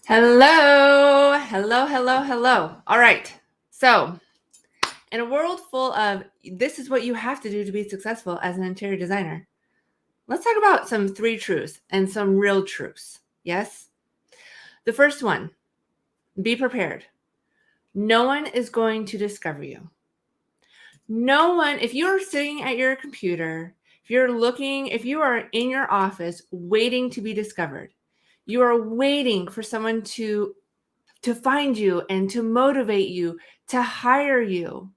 Hello, hello, hello, hello. All right. So, in a world full of this is what you have to do to be successful as an interior designer, let's talk about some three truths and some real truths. Yes? The first one, be prepared. No one is going to discover you. No one, if you're sitting at your computer, if you are in your office waiting to be discovered, you are waiting for someone to find you and to motivate you, to hire you.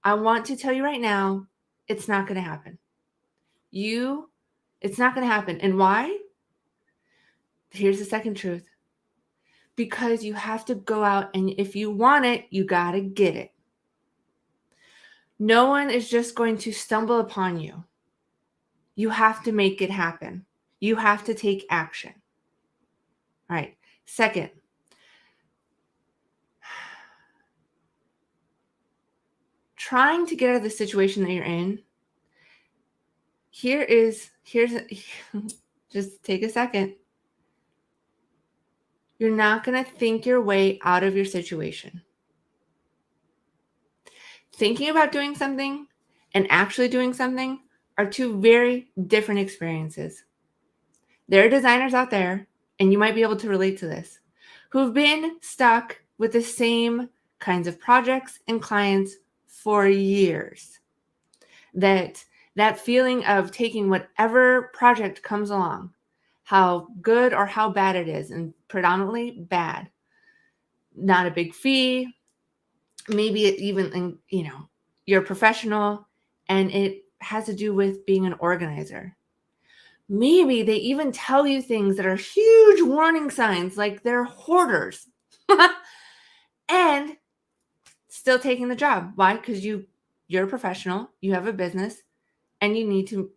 I want to tell you right now, it's not going to happen. It's not going to happen. And why? Here's the second truth. Because you have to go out and if you want it, you got to get it. No one is just going to stumble upon you. You have to make it happen. You have to take action. All right. Second, trying to get out of the situation that you're in. Here's just take a second. You're not going to think your way out of your situation. Thinking about doing something and actually doing something are two very different experiences. There are designers out there, and you might be able to relate to this, who've been stuck with the same kinds of projects and clients for years. That feeling of taking whatever project comes along, how good or how bad it is, and predominantly bad. Not a big fee, maybe it even, you're a professional and it has to do with being an organizer. Maybe they even tell you things that are huge warning signs, like they're hoarders. And still taking the job. Why? Because you're a professional, you have a business, and you need to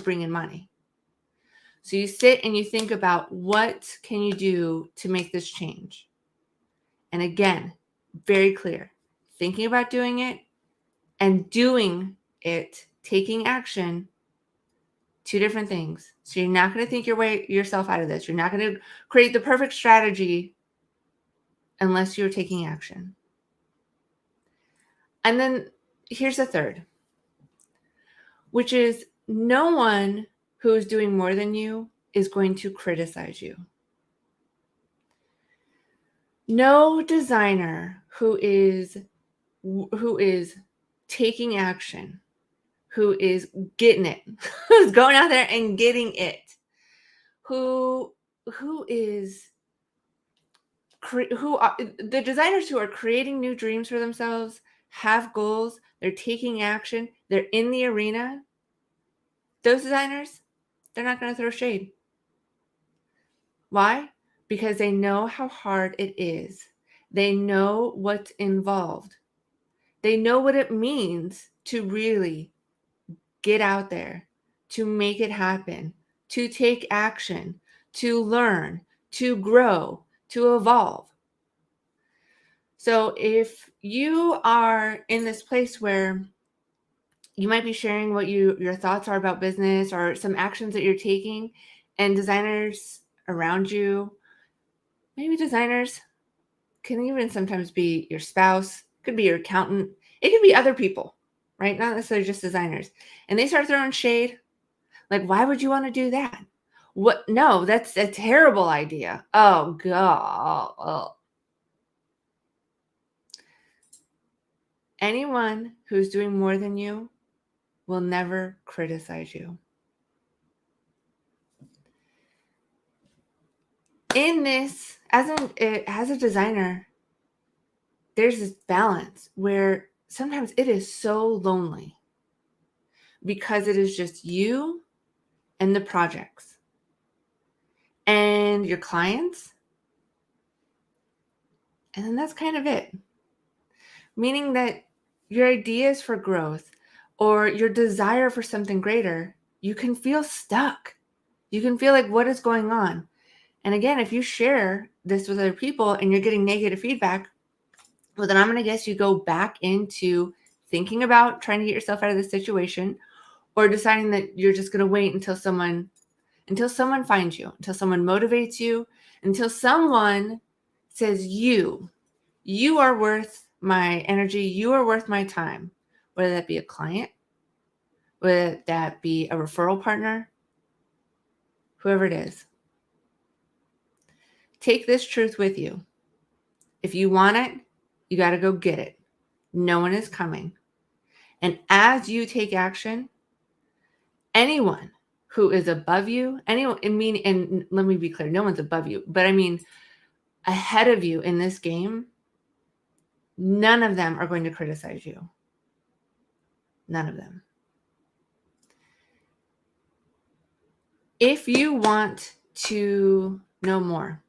bring in money. So you sit and you think about what can you do to make this change? And again, very clear, thinking about doing it and doing it, taking action, two different things. So you're not going to think yourself out of this. You're not going to create the perfect strategy unless you're taking action. And then here's the third, which is no one who is doing more than you is going to criticize you. No designer who is taking action, who is getting it, who's going out there and getting it, who are the designers who are creating new dreams for themselves, have goals, they're taking action, they're in the arena. Those designers, they're not going to throw shade. Why? Because they know how hard it is. They know what's involved. They know what it means to really get out there, to make it happen, to take action, to learn, to grow, to evolve. So if you are in this place where you might be sharing what your thoughts are about business or some actions that you're taking, and designers around you, maybe designers can even sometimes be your spouse, could be your accountant, it could be other people, right? Not necessarily just designers. And they start throwing shade. Like, why would you want to do that? What? No, that's a terrible idea. Oh, God. Oh. Anyone who's doing more than you will never criticize you. In this, as a designer, there's this balance where sometimes it is so lonely because it is just you and the projects and your clients. And then that's kind of it. Meaning that your ideas for growth or your desire for something greater, you can feel stuck. You can feel like, what is going on? And again, if you share this with other people and you're getting negative feedback, well, then I'm going to guess you go back into thinking about trying to get yourself out of this situation, or deciding that you're just going to wait until someone finds you, until someone motivates you, until someone says, you are worth my energy, you are worth my time, whether that be a client, whether that be a referral partner, whoever it is. Take this truth with you. If you want it, you got to go get it. No one is coming. And as you take action, anyone who is above you, and let me be clear, no one's above you, but I mean ahead of you in this game, none of them are going to criticize you. None of them. If you want to know more,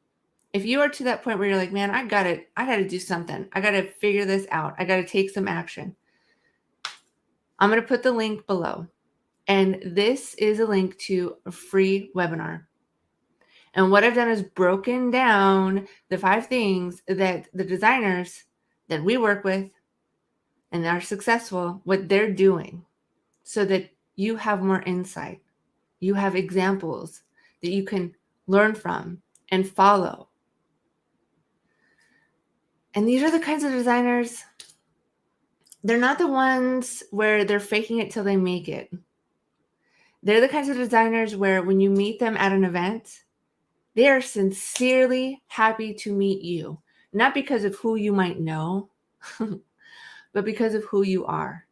if you are to that point where you're like, man, I got to do something. I got to figure this out. I got to take some action. I'm going to put the link below. And this is a link to a free webinar. And what I've done is broken down the 5 things that the designers that we work with and are successful, what they're doing, so that you have more insight. You have examples that you can learn from and follow. And these are the kinds of designers, they're not the ones where they're faking it till they make it. They're the kinds of designers where when you meet them at an event, they are sincerely happy to meet you, not because of who you might know, but because of who you are.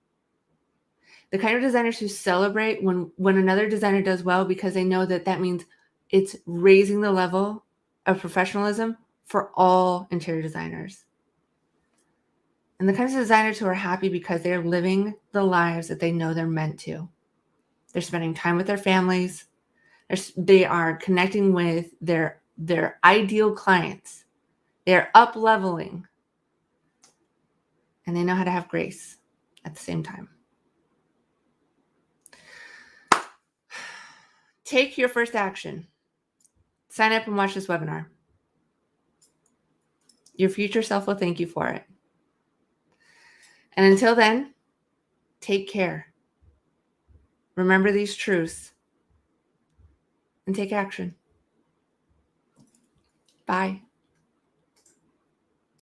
The kind of designers who celebrate when another designer does well, because they know that that means it's raising the level of professionalism for all interior designers. And the kinds of designers who are happy because they're living the lives that they know they're meant to. They're spending time with their families. They are connecting with their ideal clients. They're up-leveling. And they know how to have grace at the same time. Take your first action. Sign up and watch this webinar. Your future self will thank you for it. And until then, take care. Remember these truths and take action. Bye.